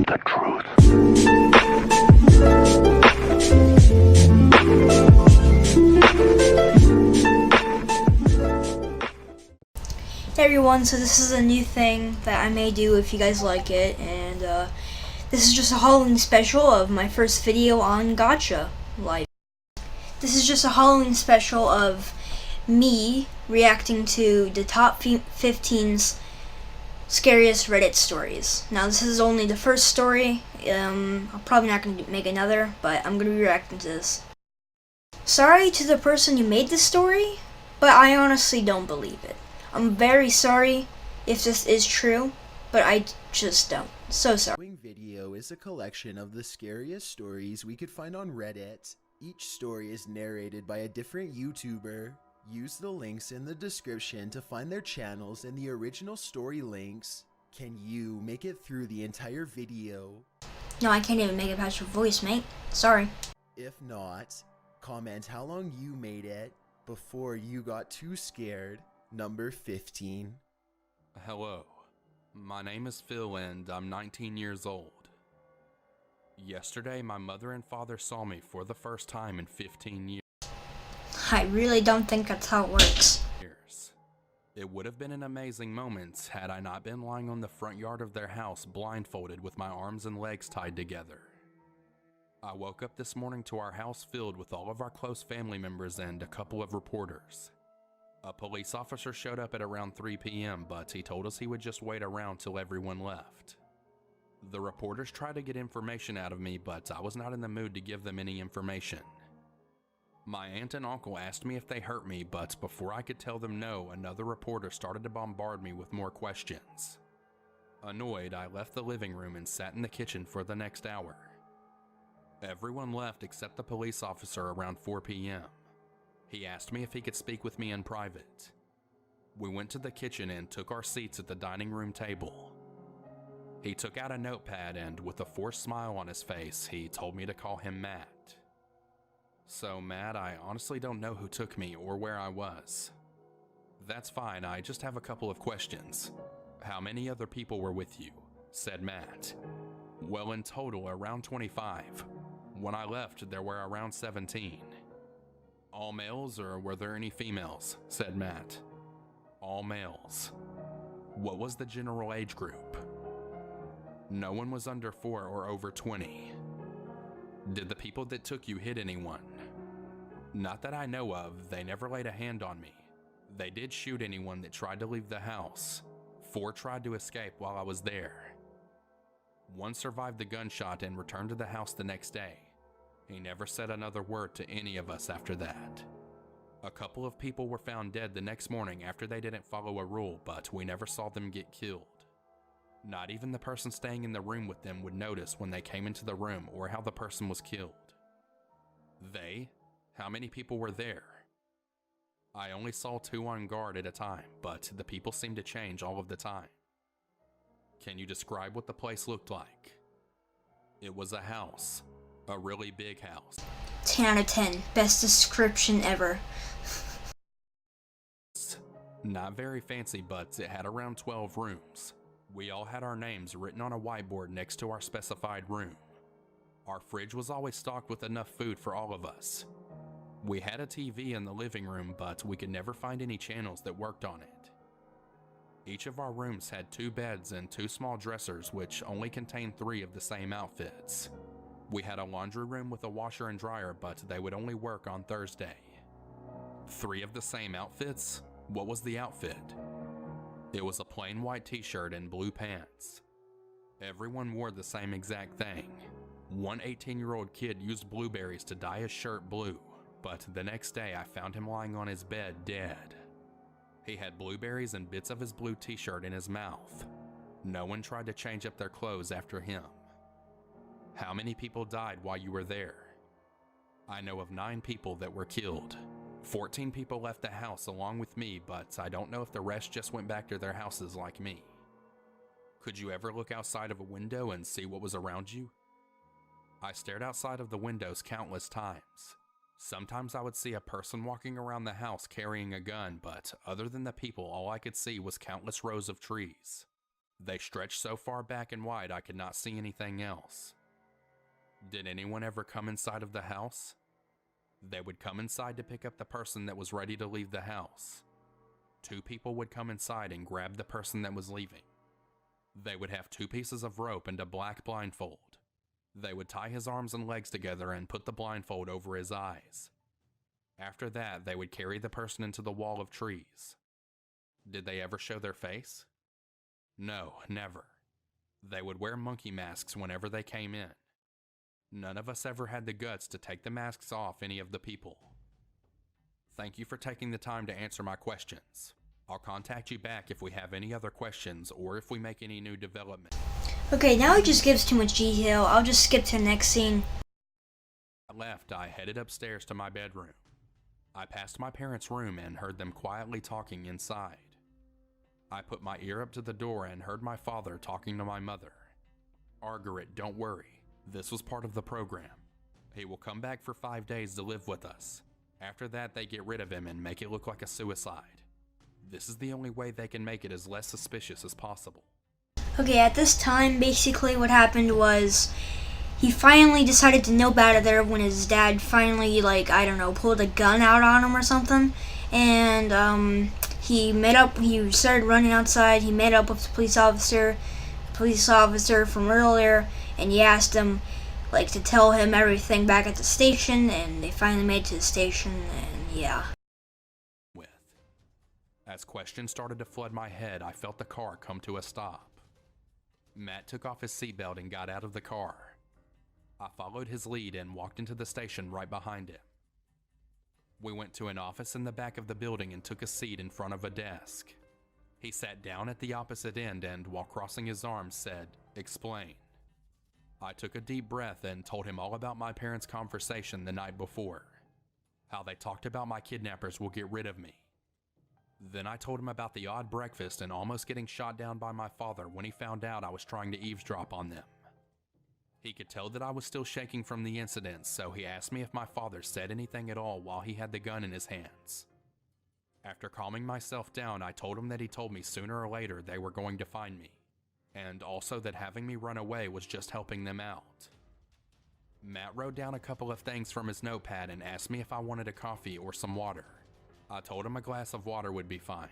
the truth. Hey everyone, so this is a new thing that I may do if you guys like it, and this is just a Halloween special of my first video on Gatcha life. This is just a Halloween special of me reacting to the top 15's scariest Reddit stories. Now this is only the first story. I'm probably not going to make another, but I'm going to be reacting to this. Sorry to the person who made this story, but I honestly don't believe it. I'm very sorry if this is true, but I just don't. So sorry. The following video is a collection of the scariest stories we could find on Reddit. Each story is narrated by a different YouTuber. Use the links in the description to find their channels and the original story links. Can you make it through the entire video? No, I can't even make it past your voice, mate. Sorry. If not, comment how long you made it before you got too scared. Number 15. Hello, my name is Phil and I'm 19 years old. Yesterday, my mother and father saw me for the first time in 15 years. I really don't think that's how it works. It would have been an amazing moment had I not been lying on the front yard of their house blindfolded with my arms and legs tied together. I woke up this morning to our house filled with all of our close family members and a couple of reporters. A police officer showed up at around 3 p.m., but he told us he would just wait around till everyone left. The reporters tried to get information out of me, but I was not in the mood to give them any information. My aunt and uncle asked me if they hurt me, but before I could tell them no, another reporter started to bombard me with more questions. Annoyed, I left the living room and sat in the kitchen for the next hour. Everyone left except the police officer around 4 p.m. He asked me if he could speak with me in private. We went to the kitchen and took our seats at the dining room table. He took out a notepad and, with a forced smile on his face, he told me to call him Matt. So, Matt, I honestly don't know who took me or where I was. That's fine, I just have a couple of questions. How many other people were with you? Said Matt. Well, in total, around 25. When I left, there were around 17. All males, or were there any females? Said Matt. All males. What was the general age group? No one was under 4 or over 20. Did the people that took you hit anyone? Not that I know of, they never laid a hand on me. They did shoot anyone that tried to leave the house. 4 tried to escape while I was there. 1 survived the gunshot and returned to the house the next day. He never said another word to any of us after that. A couple of people were found dead the next morning after they didn't follow a rule, but we never saw them get killed. Not even the person staying in the room with them would notice when they came into the room or how the person was killed. They? How many people were there? I only saw 2 on guard at a time, but the people seemed to change all of the time. Can you describe what the place looked like? It was a house. A really big house. 10 out of 10. Best description ever. Not very fancy, but it had around 12 rooms. We all had our names written on a whiteboard next to our specified room. Our fridge was always stocked with enough food for all of us. We had a TV in the living room, but we could never find any channels that worked on it. Each of our rooms had 2 beds and 2 small dressers, which only contained 3 of the same outfits. We had a laundry room with a washer and dryer, but they would only work on Thursday. 3 of the same outfits? What was the outfit? It was a plain white t-shirt and blue pants. Everyone wore the same exact thing. One 18-year-old kid used blueberries to dye his shirt blue, but the next day I found him lying on his bed dead. He had blueberries and bits of his blue t-shirt in his mouth. No one tried to change up their clothes after him. How many people died while you were there? I know of 9 people that were killed. 14 people left the house along with me, but I don't know if the rest just went back to their houses like me. Could you ever look outside of a window and see what was around you? I stared outside of the windows countless times. Sometimes I would see a person walking around the house carrying a gun, but other than the people, all I could see was countless rows of trees. They stretched so far back and wide I could not see anything else. Did anyone ever come inside of the house? They would come inside to pick up the person that was ready to leave the house. 2 people would come inside and grab the person that was leaving. They would have 2 pieces of rope and a black blindfold. They would tie his arms and legs together and put the blindfold over his eyes. After that, they would carry the person into the wall of trees. Did they ever show their face? No, never. They would wear monkey masks whenever they came in. None of us ever had the guts to take the masks off any of the people. Thank you for taking the time to answer my questions. I'll contact you back if we have any other questions or if we make any new development. Okay, now it just gives too much detail. I'll just skip to the next scene. I headed upstairs to my bedroom. I passed my parents' room and heard them quietly talking inside. I put my ear up to the door and heard my father talking to my mother. Margaret, don't worry. This was part of the program. He will come back for 5 days to live with us. After that, they get rid of him and make it look like a suicide. This is the only way they can make it as less suspicious as possible. Okay, at this time, basically what happened was he finally decided to nope out of there when his dad finally, pulled a gun out on him or something. And he started running outside. He met up with the police officer from earlier, and he asked him, to tell him everything back at the station, and they finally made it to the station, and yeah. As questions started to flood my head, I felt the car come to a stop. Matt took off his seatbelt and got out of the car. I followed his lead and walked into the station right behind him. We went to an office in the back of the building and took a seat in front of a desk. He sat down at the opposite end and, while crossing his arms, said, "Explain." I took a deep breath and told him all about my parents' conversation the night before. How they talked about my kidnappers will get rid of me. Then I told him about the odd breakfast and almost getting shot down by my father when he found out I was trying to eavesdrop on them. He could tell that I was still shaking from the incident, so he asked me if my father said anything at all while he had the gun in his hands. After calming myself down, I told him that he told me sooner or later they were going to find me, and also that having me run away was just helping them out. Matt wrote down a couple of things from his notepad and asked me if I wanted a coffee or some water. I told him a glass of water would be fine.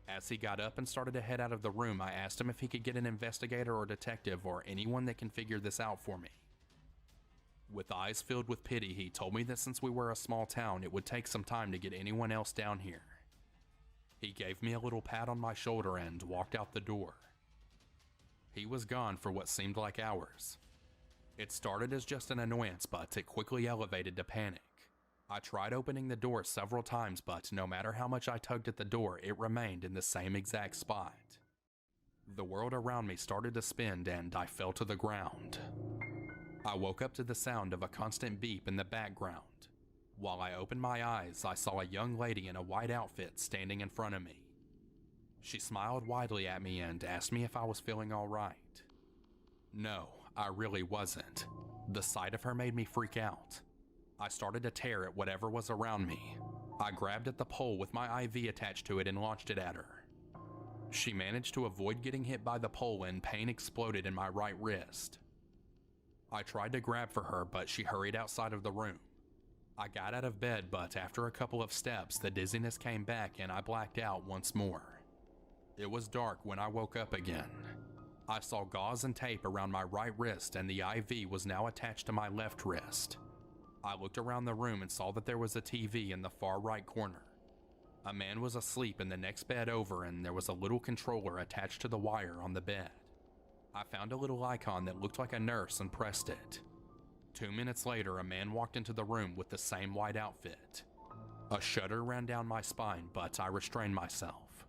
As he got up and started to head out of the room, I asked him if he could get an investigator or detective or anyone that can figure this out for me. With eyes filled with pity, he told me that since we were a small town, it would take some time to get anyone else down here. He gave me a little pat on my shoulder and walked out the door. He was gone for what seemed like hours. It started as just an annoyance, but it quickly elevated to panic. I tried opening the door several times, but no matter how much I tugged at the door, it remained in the same exact spot. The world around me started to spin and I fell to the ground. I woke up to the sound of a constant beep in the background. While I opened my eyes, I saw a young lady in a white outfit standing in front of me. She smiled widely at me and asked me if I was feeling all right. No, I really wasn't. The sight of her made me freak out. I started to tear at whatever was around me. I grabbed at the pole with my IV attached to it and launched it at her. She managed to avoid getting hit by the pole and pain exploded in my right wrist. I tried to grab for her, but she hurried outside of the room. I got out of bed, but after a couple of steps, the dizziness came back and I blacked out once more. It was dark when I woke up again. I saw gauze and tape around my right wrist and the IV was now attached to my left wrist. I looked around the room and saw that there was a TV in the far right corner. A man was asleep in the next bed over and there was a little controller attached to the wire on the bed. I found a little icon that looked like a nurse and pressed it. 2 minutes later, a man walked into the room with the same white outfit. A shudder ran down my spine, but I restrained myself.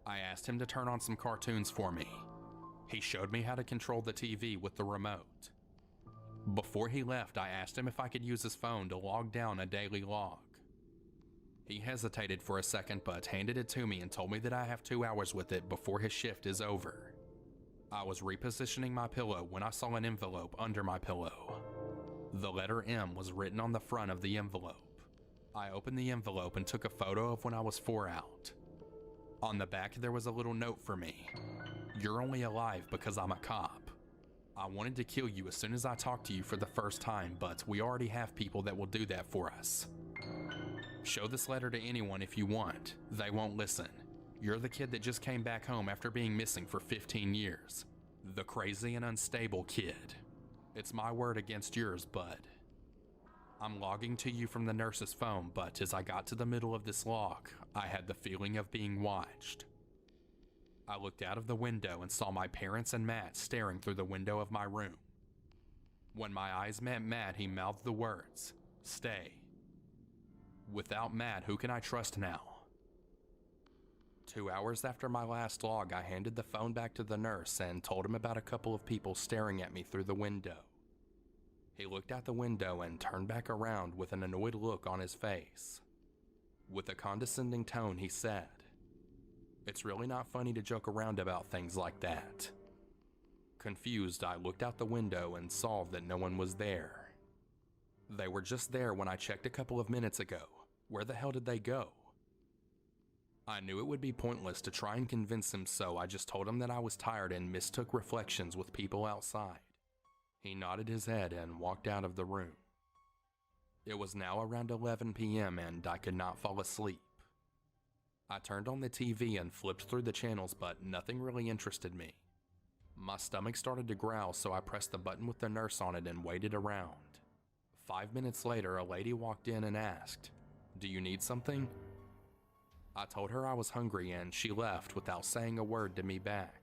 I asked him to turn on some cartoons for me. He showed me how to control the TV with the remote. Before he left, I asked him if I could use his phone to log down a daily log. He hesitated for a second but handed it to me and told me that I have 2 hours with it before his shift is over. I was repositioning my pillow when I saw an envelope under my pillow. The letter M was written on the front of the envelope. I opened the envelope and took a photo of when I was 4 out. On the back there was a little note for me. You're only alive because I'm a cop. I wanted to kill you as soon as I talked to you for the first time, but we already have people that will do that for us. Show this letter to anyone if you want. They won't listen. You're the kid that just came back home after being missing for 15 years. The crazy and unstable kid. It's my word against yours, bud. I'm logging to you from the nurse's phone, but as I got to the middle of this log, I had the feeling of being watched. I looked out of the window and saw my parents and Matt staring through the window of my room. When my eyes met Matt, he mouthed the words, "Stay." Without Matt, who can I trust now? 2 hours after my last log, I handed the phone back to the nurse and told him about a couple of people staring at me through the window. He looked out the window and turned back around with an annoyed look on his face. With a condescending tone, he said, "It's really not funny to joke around about things like that." Confused, I looked out the window and saw that no one was there. They were just there when I checked a couple of minutes ago. Where the hell did they go? I knew it would be pointless to try and convince him, so I just told him that I was tired and mistook reflections with people outside. He nodded his head and walked out of the room. It was now around 11 p.m. and I could not fall asleep. I turned on the TV and flipped through the channels, but nothing really interested me. My stomach started to growl, so I pressed the button with the nurse on it and waited around. 5 minutes later, a lady walked in and asked, "Do you need something?" I told her I was hungry and she left without saying a word to me back.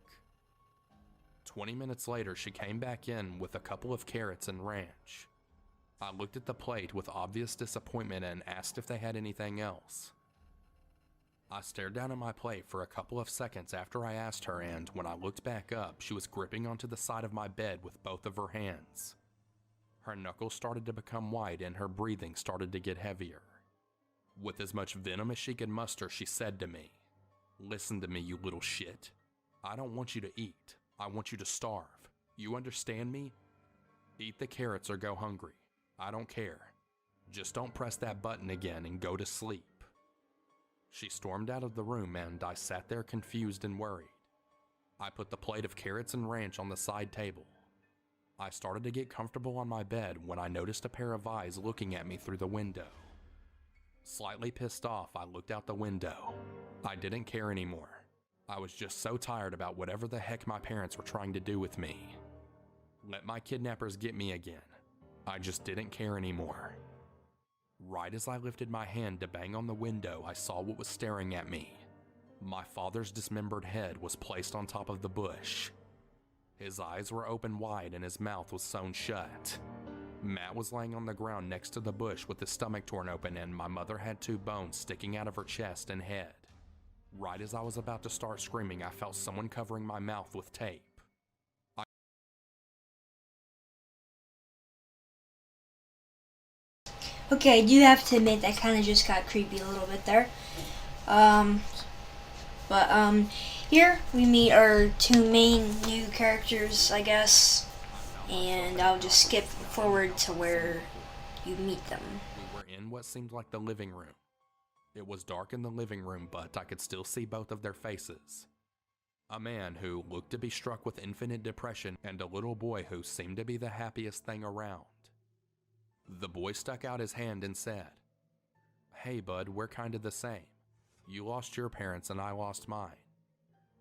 20 minutes later, she came back in with a couple of carrots and ranch. I looked at the plate with obvious disappointment and asked if they had anything else. I stared down at my plate for a couple of seconds after I asked her, and when I looked back up, she was gripping onto the side of my bed with both of her hands. Her knuckles started to become white and her breathing started to get heavier. With as much venom as she could muster, she said to me, "Listen to me, you little shit. I don't want you to eat. I want you to starve. You understand me? Eat the carrots or go hungry. I don't care. Just don't press that button again and go to sleep." She stormed out of the room and I sat there confused and worried. I put the plate of carrots and ranch on the side table. I started to get comfortable on my bed when I noticed a pair of eyes looking at me through the window. Slightly pissed off, I looked out the window. I didn't care anymore. I was just so tired about whatever the heck my parents were trying to do with me. Let my kidnappers get me again. I just didn't care anymore. Right as I lifted my hand to bang on the window, I saw what was staring at me. My father's dismembered head was placed on top of the bush. His eyes were open wide and his mouth was sewn shut. Matt was laying on the ground next to the bush with his stomach torn open, and my mother had 2 bones sticking out of her chest and head. Right as I was about to start screaming, I felt someone covering my mouth with tape. Okay, I do have to admit that kind of just got creepy a little bit there. Here we meet our 2 main new characters, I guess, and I'll just skip forward to where you meet them. We were in what seemed like the living room. It was dark in the living room, but I could still see both of their faces. A man who looked to be struck with infinite depression and a little boy who seemed to be the happiest thing around. The boy stuck out his hand and said, "Hey bud, we're kinda the same. You lost your parents and I lost mine.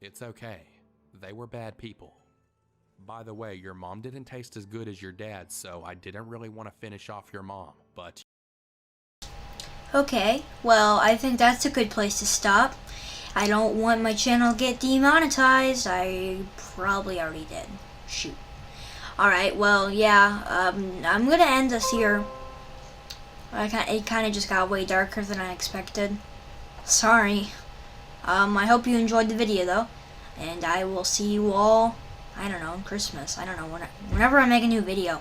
It's okay. They were bad people. By the way, your mom didn't taste as good as your dad, so I didn't really want to finish off your mom, but..." Okay, well, I think that's a good place to stop. I don't want my channel to get demonetized. I probably already did. Shoot. Alright, well, yeah, I'm gonna end this here. It kind of just got way darker than I expected. Sorry. I hope you enjoyed the video, though. And I will see you all, I don't know, Christmas. I don't know, whenever I make a new video.